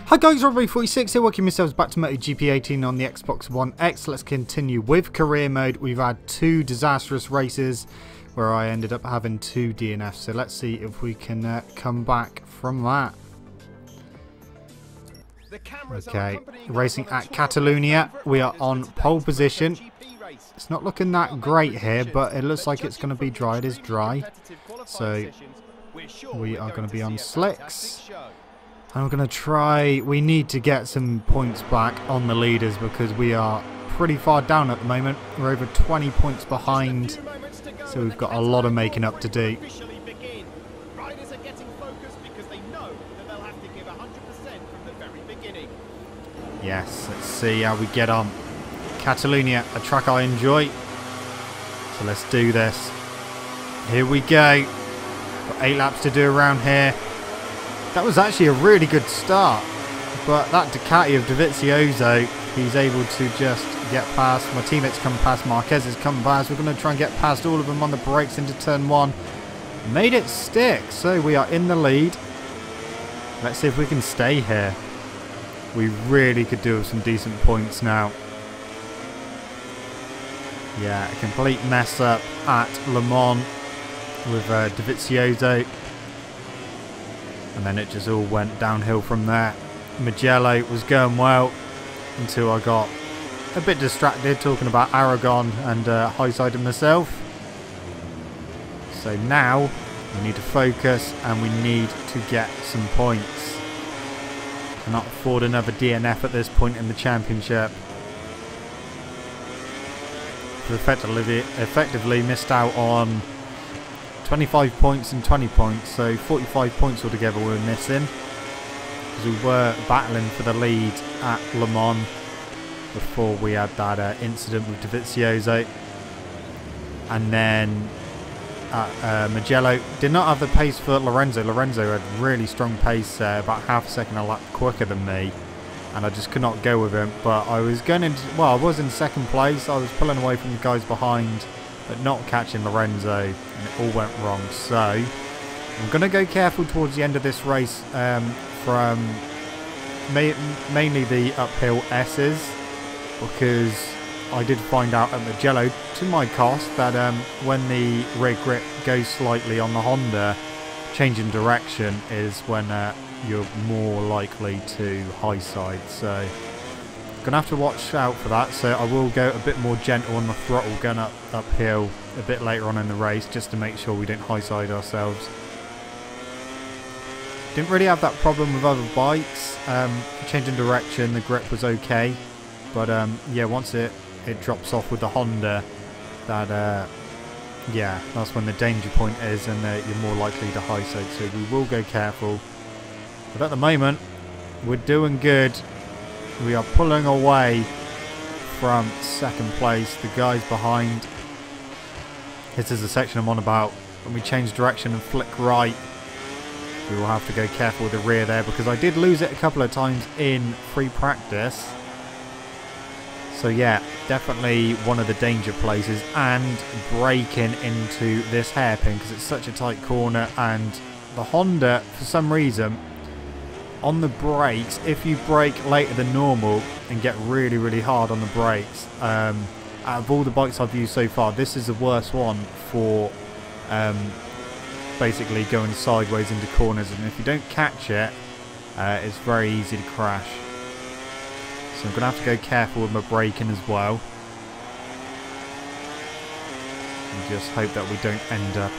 Hi guys, Robbie46 here, welcome yourselves back to MotoGP 18 on the Xbox One X. Let's continue with career mode. We've had two disastrous races where I ended up having 2 DNFs, so let's see if we can come back from that. Okay, racing at Catalunya, we are on pole position. It's not looking that great here, but it looks like it's going to be dry. It is dry, so we are going to be on slicks. I'm going to try, we need to get some points back on the leaders because we are pretty far down at the moment. We're over 20 points behind, so we've got a lot of making up to do. Yes, let's see how we get on. Catalunya, a track I enjoy, so let's do this. Here we go. Got 8 laps to do around here. That was actually a really good start, but that Ducati of DEgITx, he's able to just get past. My teammates come past, Marquez has come past. We're going to try and get past all of them on the brakes into turn 1. Made it stick, so we are in the lead. Let's see if we can stay here. We really could do with some decent points now. Yeah, a complete mess up at Le Mans with DEgITx. And then it just all went downhill from there. Mugello was going well until I got a bit distracted talking about Aragon and high-sided myself. So now we need to focus and we need to get some points. Cannot afford another DNF at this point in the championship. We've effectively missed out on 25 points and 20 points, so 45 points altogether we're missing, because we were battling for the lead at Le Mans before we had that incident with DEgITx. And then Mugello did not have the pace for Lorenzo. Lorenzo had really strong pace, about half a second a lap quicker than me, and I just could not go with him. But I was going into, well, I was in second place. I was pulling away from the guys behind, but not catching Lorenzo, and it all went wrong. So I'm going to go careful towards the end of this race from mainly the uphill S's, because I did find out at Mugello, to my cost, that when the rear grip goes slightly on the Honda, changing direction is when you're more likely to high side. So gonna have to watch out for that, so I will go a bit more gentle on the throttle going uphill a bit later on in the race, just to make sure we don't high side ourselves. Didn't really have that problem with other bikes. Changing direction, the grip was okay, but yeah, once it drops off with the Honda, that yeah, that's when the danger point is, and you're more likely to high side. So we will go careful, but at the moment we're doing good. We are pulling away from second place. The guys behind. This is the section I'm on about. When we change direction and flick right, we will have to go careful with the rear there, because I did lose it a couple of times in free practice. So yeah, definitely one of the danger places, and braking into this hairpin because it's such a tight corner, and the Honda, for some reason, on the brakes, if you brake later than normal and get really, really hard on the brakes, out of all the bikes I've used so far, this is the worst one for basically going sideways into corners, and if you don't catch it, it's very easy to crash. So I'm going to have to go careful with my braking as well, and just hope that we don't end up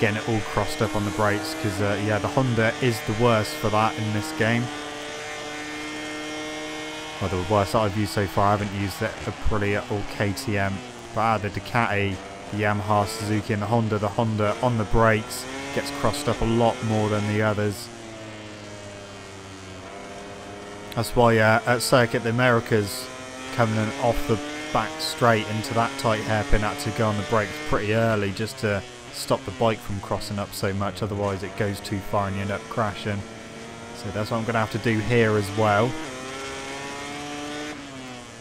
getting it all crossed up on the brakes, because yeah, the Honda is the worst for that in this game. Well, the worst that I've used so far. I haven't used the Aprilia or KTM, but out of the Ducati, the Yamaha, Suzuki and the Honda on the brakes gets crossed up a lot more than the others. That's why at Circuit the Americas, coming off the back straight into that tight hairpin, had to go on the brakes pretty early just to stop the bike from crossing up so much, otherwise it goes too far and you end up crashing. So that's what I'm going to have to do here as well.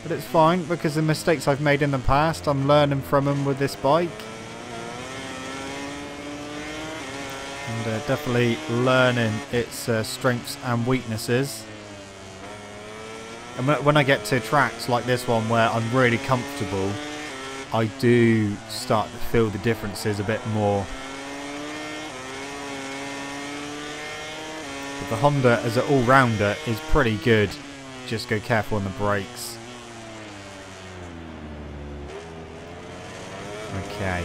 But it's fine, because the mistakes I've made in the past, I'm learning from them with this bike. And definitely learning its strengths and weaknesses. And when I get to tracks like this one where I'm really comfortable, I do start to feel the differences a bit more. But the Honda as an all-rounder is pretty good. Just go careful on the brakes. Okay.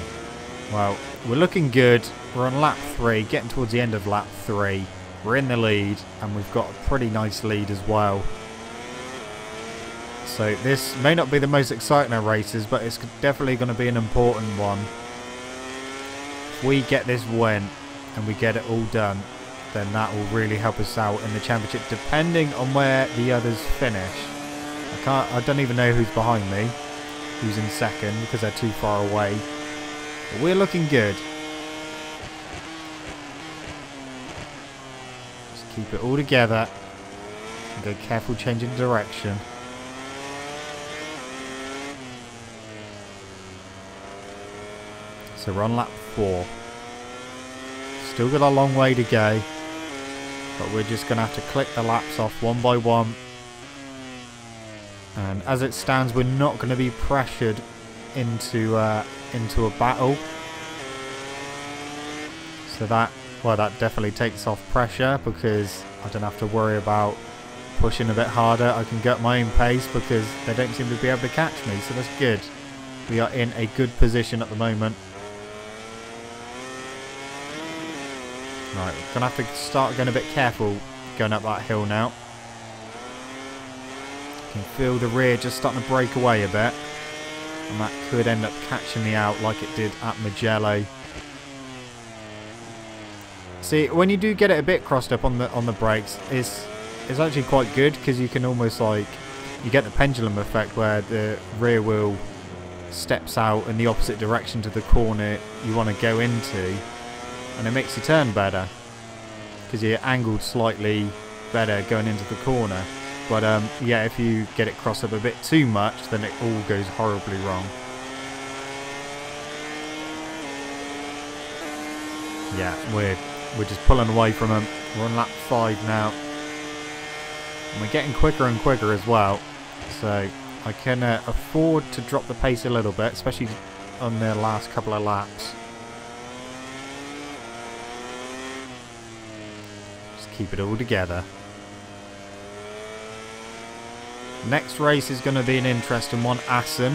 Well, we're looking good. We're on lap 3, getting towards the end of lap 3. We're in the lead, and we've got a pretty nice lead as well. So this may not be the most exciting of races, but it's definitely going to be an important one. If we get this win and we get it all done, then that will really help us out in the championship, depending on where the others finish. I don't even know who's behind me, who's in second, because they're too far away. But we're looking good. Just keep it all together and go careful changing direction. So we're on lap 4. Still got a long way to go, but we're just going to have to click the laps off one by one. And as it stands, we're not going to be pressured into a battle. So that definitely takes off pressure, because I don't have to worry about pushing a bit harder. I can get my own pace because they don't seem to be able to catch me, so that's good. We are in a good position at the moment. Right, we're going to have to start going a bit careful going up that hill now. Can feel the rear just starting to break away a bit, and that could end up catching me out like it did at Mugello. See, when you do get it a bit crossed up on the brakes, it's actually quite good, because you can almost like, you get the pendulum effect where the rear wheel steps out in the opposite direction to the corner you want to go into. And it makes you turn better, because you're angled slightly better going into the corner. But yeah, if you get it crossed up a bit too much, then it all goes horribly wrong. Yeah, we're just pulling away from them. We're on lap 5 now, and we're getting quicker and quicker as well. So I can afford to drop the pace a little bit, especially on the last couple of laps. Keep it all together. Next race is going to be an interesting one, Assen.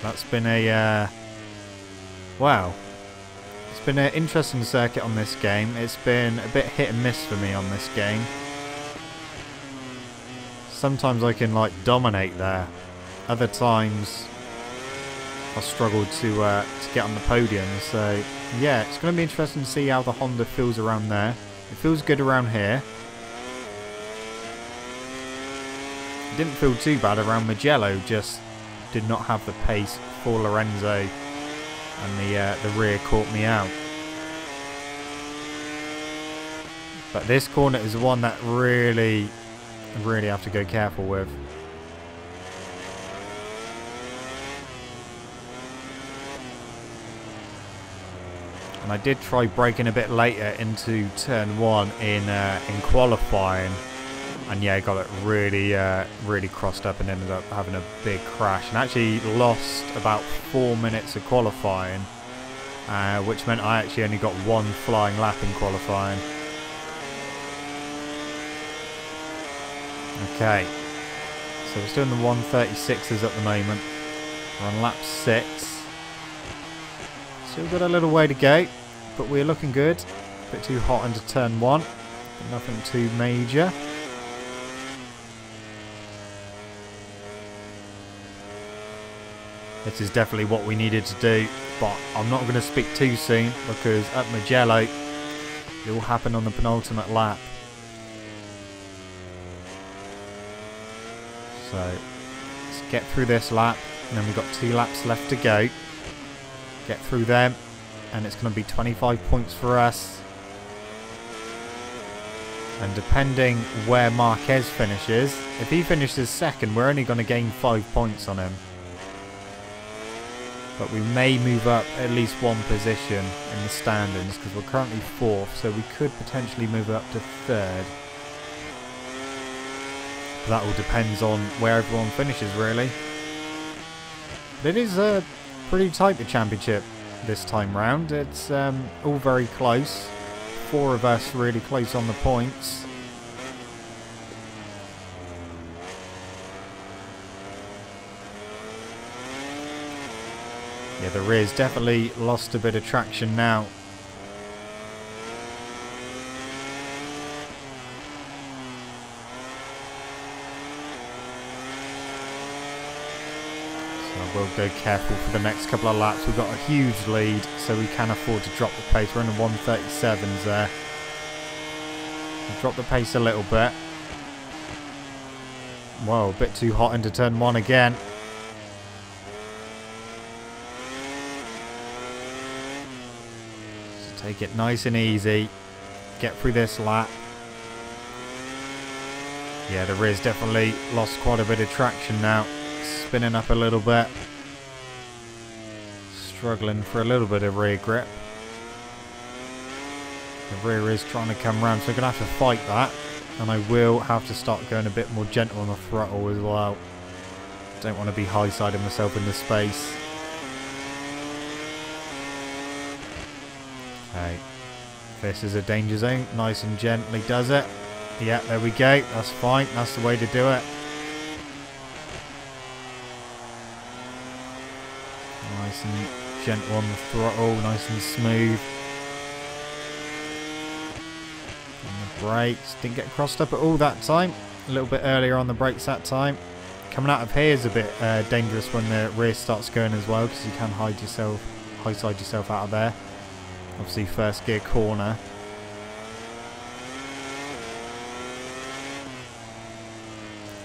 That's been a wow. It's been an interesting circuit on this game. It's been a bit hit and miss for me on this game. Sometimes I can like dominate there. Other times I struggle to get on the podium. So yeah, it's going to be interesting to see how the Honda feels around there. It feels good around here. It didn't feel too bad around Mugello, just did not have the pace for Lorenzo, and the rear caught me out. But this corner is one that really have to go careful with. And I did try braking a bit later into turn 1 in qualifying, and yeah, I got it really crossed up and ended up having a big crash, and actually lost about 4 minutes of qualifying, which meant I actually only got 1 flying lap in qualifying. Okay, so we're still in the 136s at the moment. We're on lap 6. Still got a little way to go, but we're looking good. A bit too hot into turn 1, but nothing too major. This is definitely what we needed to do, but I'm not going to speak too soon, because at Mugello it will happen on the penultimate lap. So let's get through this lap, and then we've got 2 laps left to go. Get through them, and it's going to be 25 points for us. And depending where Marquez finishes, if he finishes second, we're only going to gain 5 points on him. But we may move up at least 1 position in the standings, because we're currently 4th, so we could potentially move up to 3rd. that all depends on where everyone finishes, really. But it is pretty tight, the championship, this time round. It's all very close. 4 of us really close on the points. Yeah, the rear's definitely lost a bit of traction now. We'll go careful for the next couple of laps. We've got a huge lead, so we can afford to drop the pace. We're in the 137s there. We'll drop the pace a little bit. Whoa, a bit too hot into turn 1 again. So take it nice and easy. Get through this lap. Yeah, the rear's definitely lost quite a bit of traction now. Spinning up a little bit. Struggling for a little bit of rear grip. The rear is trying to come round, so I'm going to have to fight that. And I will have to start going a bit more gentle on the throttle as well. Don't want to be high-siding myself in the space. Okay. This is a danger zone. Nice and gently does it. Yeah, there we go. That's fine. That's the way to do it. Nice and gentle on the throttle, nice and smooth. On the brakes, didn't get crossed up at all that time. A little bit earlier on the brakes that time. Coming out of here is a bit dangerous when the rear starts going as well, because you can hide yourself, high-side yourself out of there. Obviously, first gear corner.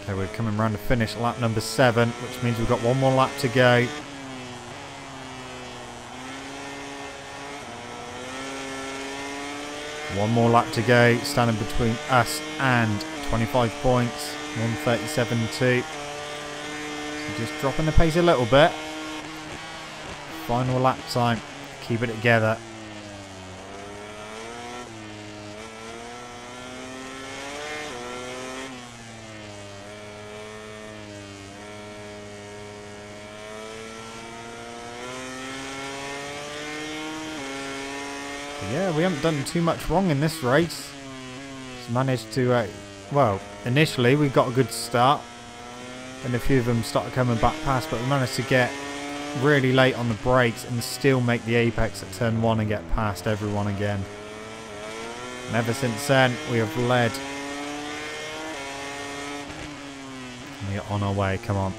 Okay, we're coming around to finish lap number 7, which means we've got 1 more lap to go. One more lap to go, standing between us and 25 points, 137.2. So just dropping the pace a little bit. Final lap time, keep it together. Yeah, we haven't done too much wrong in this race. Just managed to, well, initially we got a good start. Then a few of them started coming back past, but we managed to get really late on the brakes and still make the apex at turn 1 and get past everyone again. And ever since then, we have led. We are on our way, come on.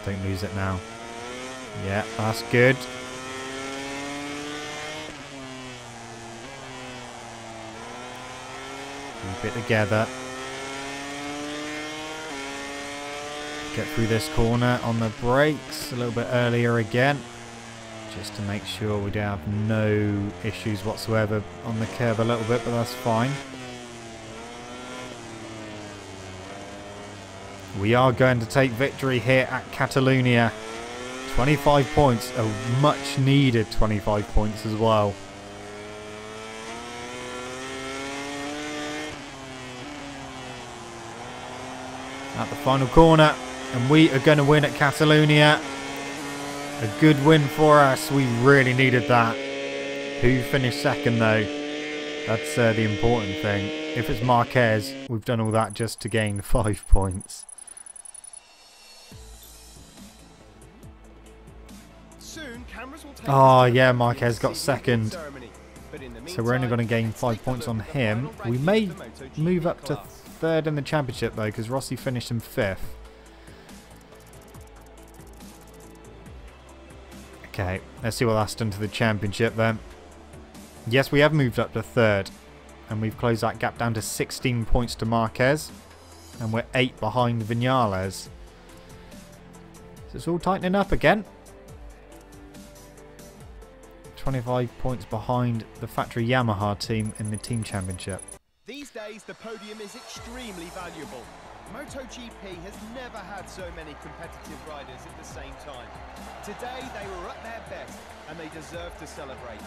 Don't lose it now. Yeah, that's good. Keep it together. Get through this corner on the brakes a little bit earlier again, just to make sure we don't have no issues whatsoever on the curve a little bit, but that's fine. We are going to take victory here at Catalunya. 25 points, a much needed 25 points as well. At the final corner, and we are going to win at Catalunya. A good win for us. We really needed that. Who finished second though? That's the important thing. If it's Marquez, we've done all that just to gain 5 points. Oh yeah, Marquez got second. So we're only going to gain 5 points on him. We may move up to 3rd in the championship though, because Rossi finished in 5th. Okay, let's see what that's done to the championship then. Yes, we have moved up to 3rd, and we've closed that gap down to 16 points to Marquez, and we're 8 behind Viñales. So it's all tightening up again. 25 points behind the factory Yamaha team in the team championship. These days, the podium is extremely valuable. MotoGP has never had so many competitive riders at the same time. Today they were at their best and they deserve to celebrate.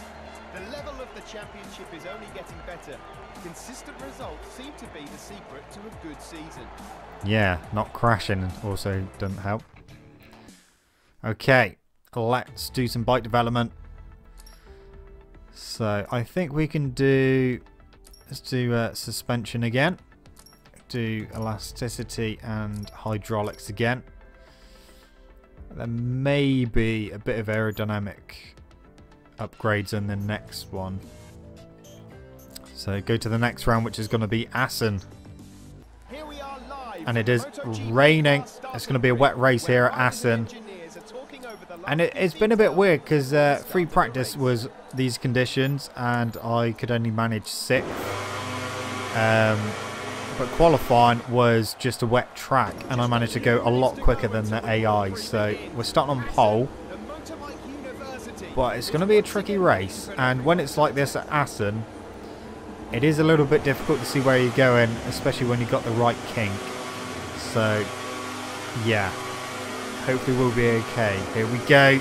The level of the championship is only getting better. Consistent results seem to be the secret to a good season. Yeah, not crashing also doesn't help. Okay, let's do some bike development. So I think we can do, let's do suspension again. Do elasticity and hydraulics again. There may be a bit of aerodynamic upgrades in the next one. So go to the next round, which is going to be Assen. Here we are live, and it is raining. It's going to be a wet race here at Assen. And it's been a bit weird because free practice was these conditions and I could only manage 6th. But qualifying was just a wet track and I managed to go a lot quicker than the AI. So we're starting on pole. But it's going to be a tricky race. And when it's like this at Assen, it is a little bit difficult to see where you're going, especially when you've got the right kink. So, yeah. Hopefully we'll be okay. Here we go.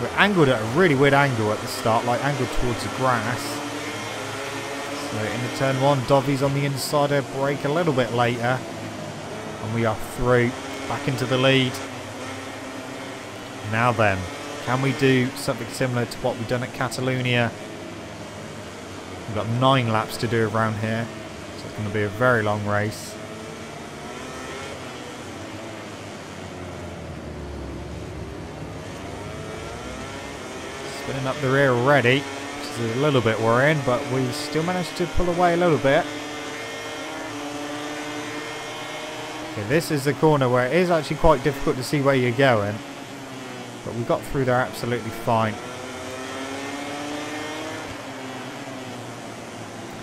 We're angled at a really weird angle at the start, like angled towards the grass. So into turn 1, Dovy's on the inside, a brake a little bit later. And we are through, back into the lead. Now then, can we do something similar to what we've done at Catalunya? We've got 9 laps to do around here, so it's going to be a very long race. Spinning up the rear already, which is a little bit worrying, but we still managed to pull away a little bit. Okay, this is the corner where it is actually quite difficult to see where you're going, but we got through there absolutely fine.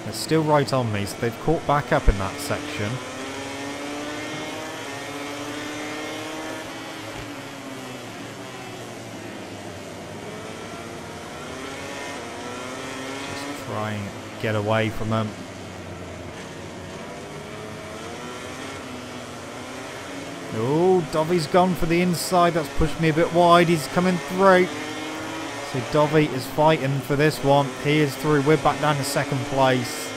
They're still right on me, so they've caught back up in that section. Just try and get away from them. Oh, Dovy's gone for the inside. That's pushed me a bit wide. He's coming through. So Dovey is fighting for this one. He is through. We're back down to 2nd place.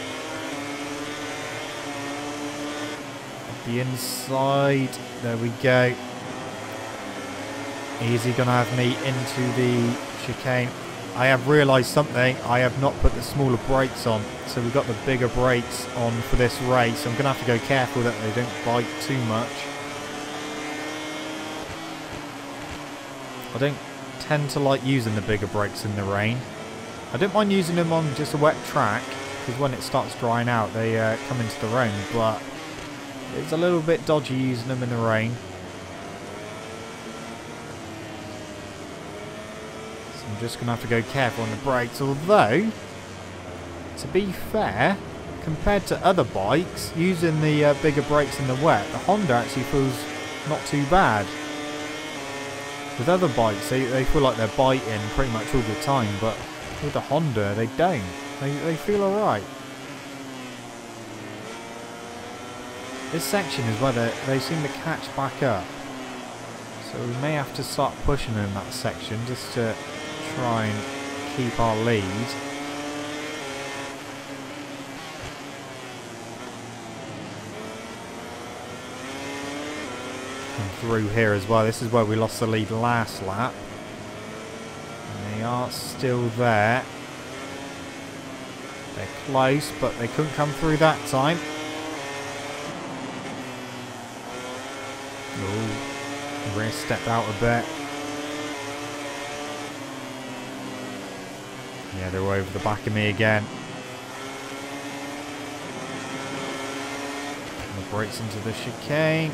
At the inside. There we go. Easy going to have me into the chicane. I have realised something. I have not put the smaller brakes on. So we've got the bigger brakes on for this race. I'm going to have to go careful that they don't bite too much. I don't tend to like using the bigger brakes in the rain. I don't mind using them on just a wet track, because when it starts drying out they come into the rain, but it's a little bit dodgy using them in the rain. So I'm just going to have to go careful on the brakes, although, to be fair, compared to other bikes, using the bigger brakes in the wet, the Honda actually feels not too bad. With other bikes, they feel like they're biting pretty much all the time, but with the Honda, they don't. They feel alright. This section is where they seem to catch back up. So we may have to start pushing in that section just to try and keep our lead. Through here as well. This is where we lost the lead last lap. And they are still there. They're close, but they couldn't come through that time. Oh, rear stepped out a bit. Yeah, they're over the back of me again. And the brakes into the chicane.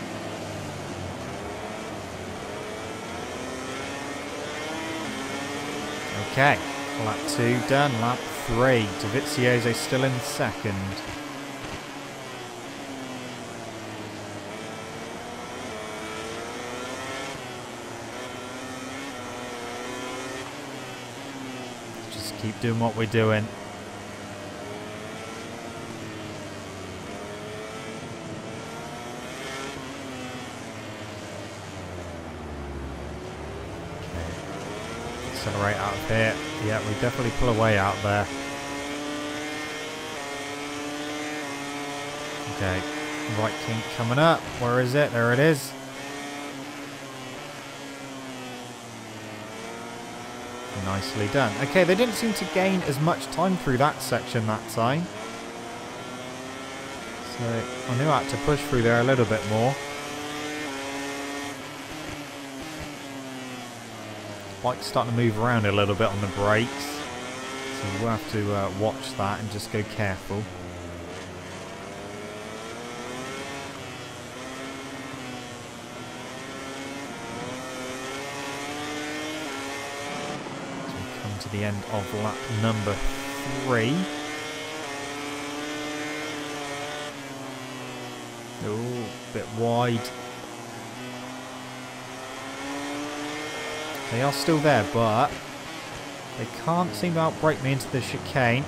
Okay, lap 2 done, lap 3. Dovizioso still in 2nd. Just keep doing what we're doing. Accelerate out of here. Yeah, we definitely pull away out there. Okay, right kink coming up. Where is it? There it is. Nicely done. Okay, they didn't seem to gain as much time through that section that time. So I knew I had to push through there a little bit more. Bike's starting to move around a little bit on the brakes. So we'll have to watch that and just go careful. To the end of lap number 3. Oh, bit wide. They are still there, but they can't seem to outbrake me into the chicane.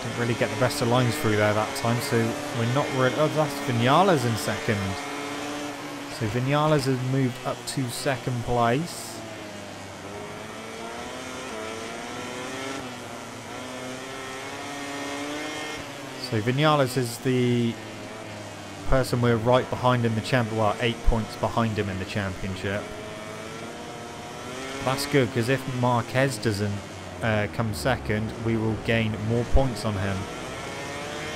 Didn't really get the best of lines through there that time, so we're not really... Oh, that's Vinales in second. So Vinales has moved up to second place. So Vinales is the person we're right behind in the championship. Well, 8 points behind him in the championship. That's good, because if Marquez doesn't come second, we will gain more points on him.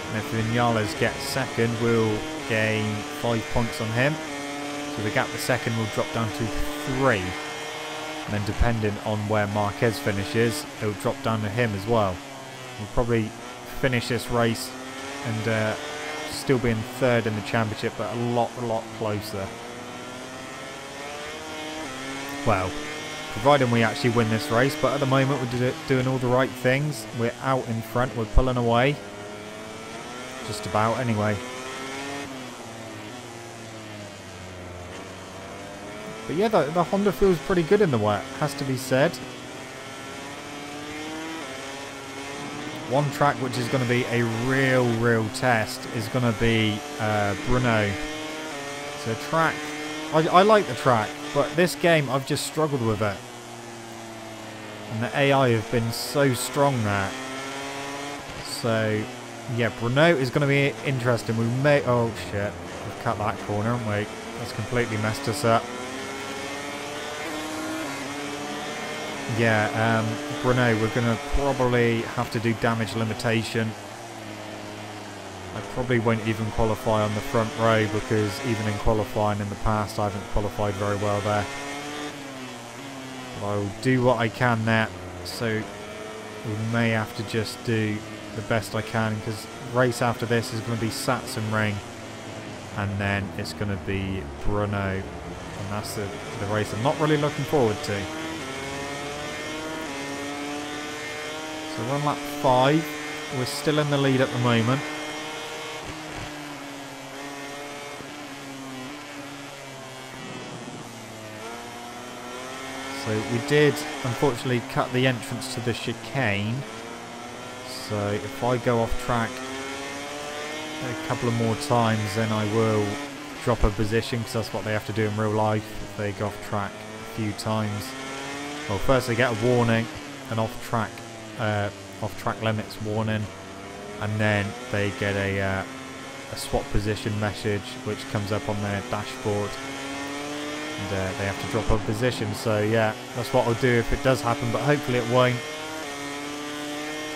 And if Vinales gets second, we'll gain 5 points on him. So the gap to second will drop down to 3. And then depending on where Marquez finishes, it will drop down to him as well. We'll probably finish this race and still be in third in the championship, but a lot closer. Well, providing we actually win this race, but at the moment we're doing all the right things. We're out in front, we're pulling away. Just about, anyway. But yeah, the Honda feels pretty good in the wet, has to be said. One track which is going to be a real test is going to be Brno. It's a track, I like the track, but this game I've just struggled with it. And the AI have been so strong there. So yeah, Brno is going to be interesting. We may, oh shit, we've cut that corner, haven't we? That's completely messed us up. Yeah, Brno, we're going to probably have to do damage limitation. I probably won't even qualify on the front row, because even in qualifying in the past I haven't qualified very well there. But I will do what I can there, so we may have to just do the best I can, because race after this is going to be Sachsen Ring, and then it's going to be Brno, and that's the race I'm not really looking forward to. So we're on lap 5. We're still in the lead at the moment. So we did, unfortunately, cut the entrance to the chicane. So if I go off track a couple of more times, then I will drop a position, because that's what they have to do in real life if they go off track a few times. Well, first they get a warning, an off-track limits warning, and then they get a swap position message which comes up on their dashboard, and they have to drop a position. So yeah, that's what I'll do if it does happen, but hopefully it won't.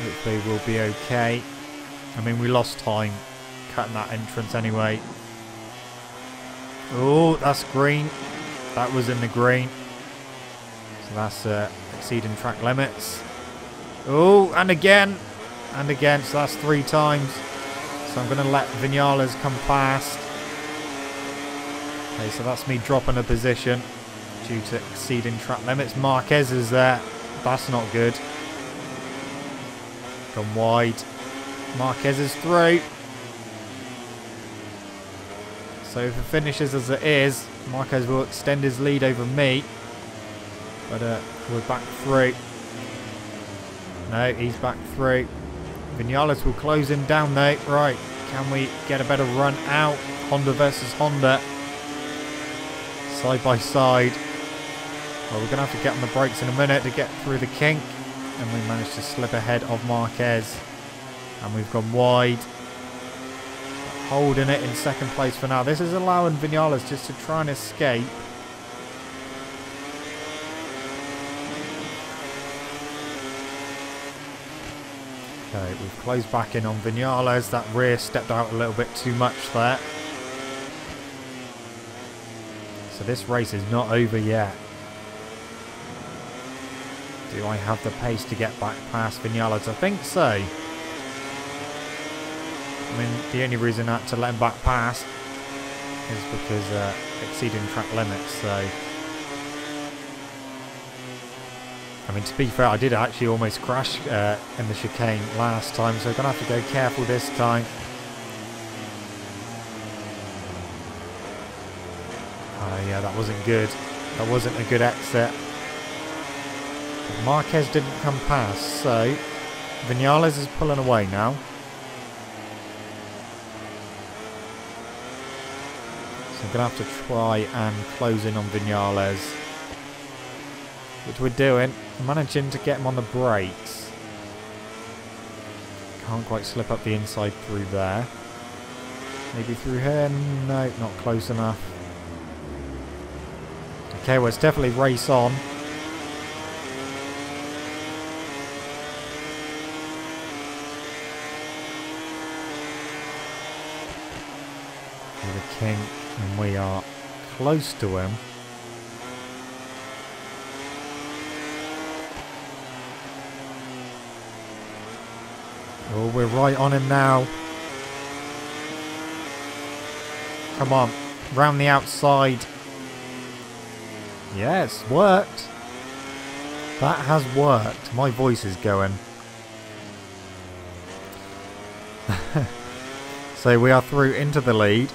Hopefully we'll be okay. I mean, we lost time cutting that entrance anyway. Oh, that's green. That was in the green. So that's exceeding track limits. Oh, and again. And again, so that's 3 times. So I'm going to let Vinales come past. Okay, so that's me dropping a position due to exceeding track limits. Marquez is there. That's not good. Gone wide. Marquez is through. So if it finishes as it is, Marquez will extend his lead over me. But we're back through. No, he's back through. Vinales will close him down though. Right, can we get a better run out? Honda versus Honda. Side by side. Well, we're going to have to get on the brakes in a minute to get through the kink. And we managed to slip ahead of Marquez. And we've gone wide. Holding it in second place for now. This is allowing Vinales just to try and escape. Okay, we've closed back in on Vinales. That rear stepped out a little bit too much there. So this race is not over yet. Do I have the pace to get back past Vinales? I think so. I mean, the only reason I had to let him back past is because exceeding track limits, so... I mean, to be fair, I did actually almost crash in the chicane last time, so I'm going to have to go careful this time. Oh yeah, that wasn't good. That wasn't a good exit. Marquez didn't come past, so Vinales is pulling away now. So I'm going to have to try and close in on Vinales, which we're doing. Managing to get him on the brakes. Can't quite slip up the inside through there. Maybe through here? No, not close enough. Okay, well, it's definitely race on. With the king, and we are close to him. Oh, we're right on him now. Come on, round the outside. Yes, worked. That has worked. My voice is going. So we are through into the lead.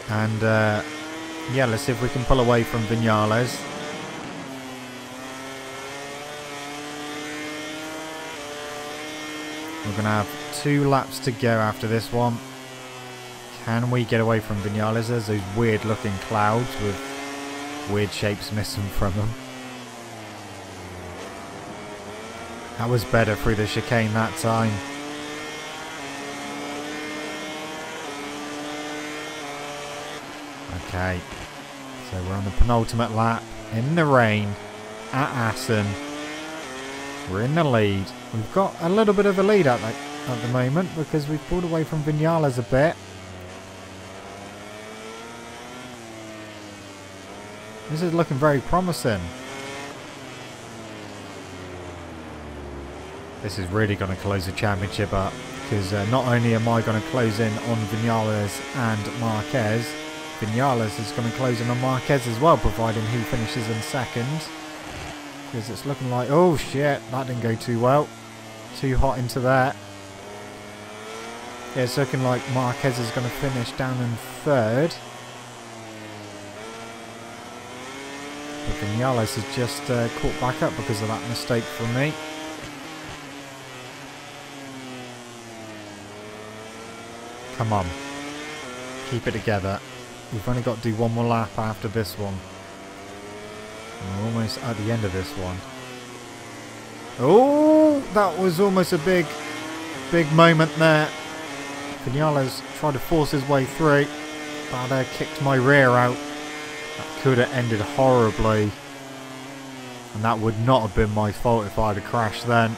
And yeah, let's see if we can pull away from Vinales. We're going to have 2 laps to go after this one. Can we get away from Vinales? There's those weird looking clouds with weird shapes missing from them. That was better through the chicane that time. Okay, so we're on the penultimate lap in the rain at Assen. We're in the lead. We've got a little bit of a lead at the moment because we've pulled away from Vinales a bit. This is looking very promising. This is really going to close the championship up because not only am I going to close in on Vinales and Marquez, Vinales is going to close in on Marquez as well, providing he finishes in second. Because it's looking like, oh shit, that didn't go too well. Too hot into that. Yeah, it's looking like Marquez is going to finish down in third. But Vinales has just caught back up because of that mistake from me. Come on. Keep it together. We've only got to do one more lap after this one. And we're almost at the end of this one. Oh, that was almost a big moment there. Vinales tried to force his way through, but kicked my rear out. That could have ended horribly. And that would not have been my fault if I had crashed then.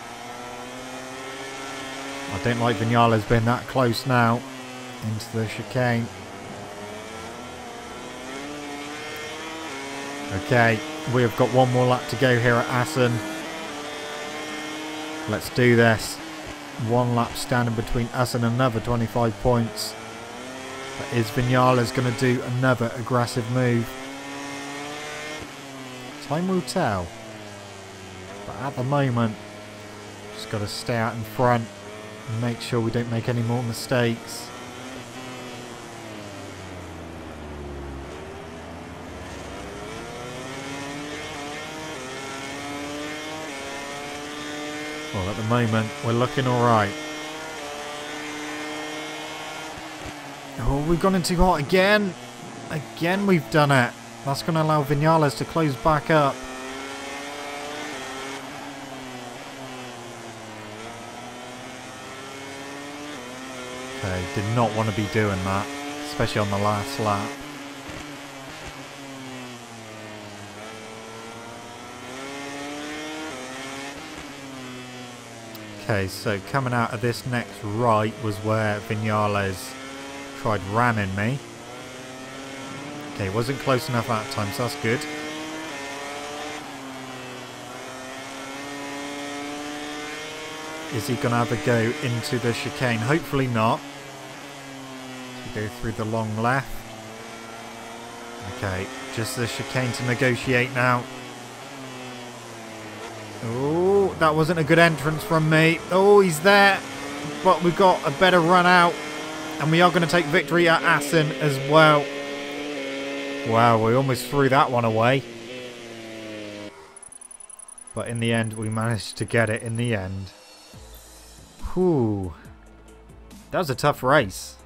I don't like Vinales being that close now into the chicane. Okay, we have got one more lap to go here at Assen. Let's do this. One lap standing between us and another 25 points. But is Vinales going to do another aggressive move? Time will tell. But at the moment, just got to stay out in front and make sure we don't make any more mistakes. Well, at the moment, we're looking alright. Oh, we've gone in too hot again. Again, we've done it. That's going to allow Vinales to close back up. Okay, did not want to be doing that, especially on the last lap. Okay, so coming out of this next right was where Vinales tried ramming me. Okay, wasn't close enough that time, so that's good. Is he going to have a go into the chicane? Hopefully not. So we go through the long left. Okay, just the chicane to negotiate now. Oh, that wasn't a good entrance from me. Oh, he's there. But we've got a better run out. And we are going to take victory at Assen as well. Wow, we almost threw that one away. But in the end, we managed to get it in the end. Whew. That was a tough race.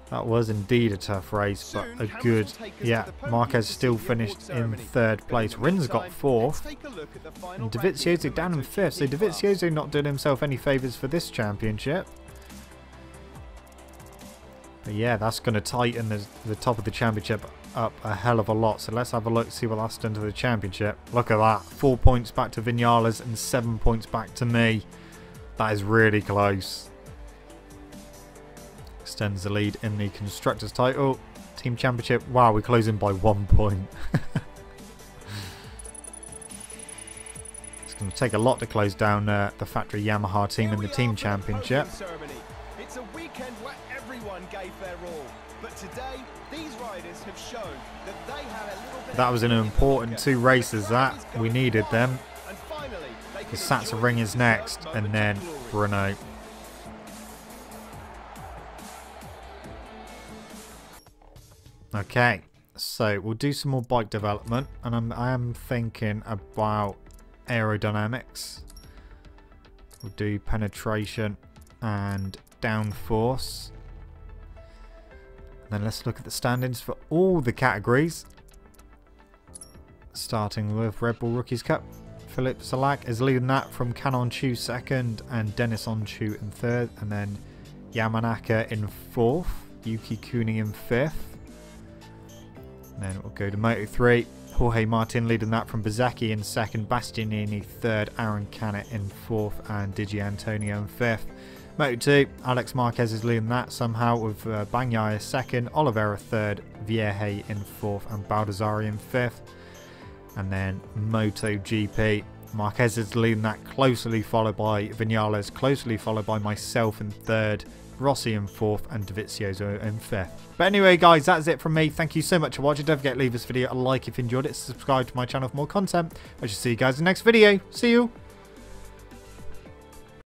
That was indeed a tough race, but a good... Yeah, Marquez still finished in third place. Rins got fourth. And DeVizioso down in fifth. So DeVizioso not doing himself any favours for this championship. But yeah, that's going to tighten the top of the championship up a hell of a lot. So let's have a look, see what that's done to the championship. Look at that. 4 points back to Vinales and 7 points back to me. That is really close. Extends the lead in the Constructors title. Team Championship. Wow, we're closing by 1 point. It's going to take a lot to close down the factory Yamaha team in the Team Championship. It's a weekend where everyone gave their all. But today, these riders have shown that they had a little bit. That was an important 2 races that. We needed them. The Sachsenring is next, and then Bruno. Okay, so we'll do some more bike development, and I am thinking about aerodynamics. We'll do penetration and downforce. Then let's look at the standings for all the categories. Starting with Red Bull Rookies Cup. Philippe Salak is leading that from Canon Chu second and Dennis Onchu in third, and then Yamanaka in fourth, Yuki Kuni in fifth. And then we'll go to Moto 3. Jorge Martin leading that from Bezzecchi in second, Bastianini third, Aaron Canet in fourth, and Digi Antonio in fifth. Moto 2, Alex Marquez is leading that somehow with Bagnaia second, Oliveira third, Vierge in fourth, and Baldassari in fifth. And then MotoGP, Marquez is leading that, closely followed by Vinales, closely followed by myself in third, Rossi in fourth, and DeVizioso in fifth. But anyway, guys, that's it from me. Thank you so much for watching. Don't forget to leave this video a like if you enjoyed it. Subscribe to my channel for more content. I shall see you guys in the next video. See you.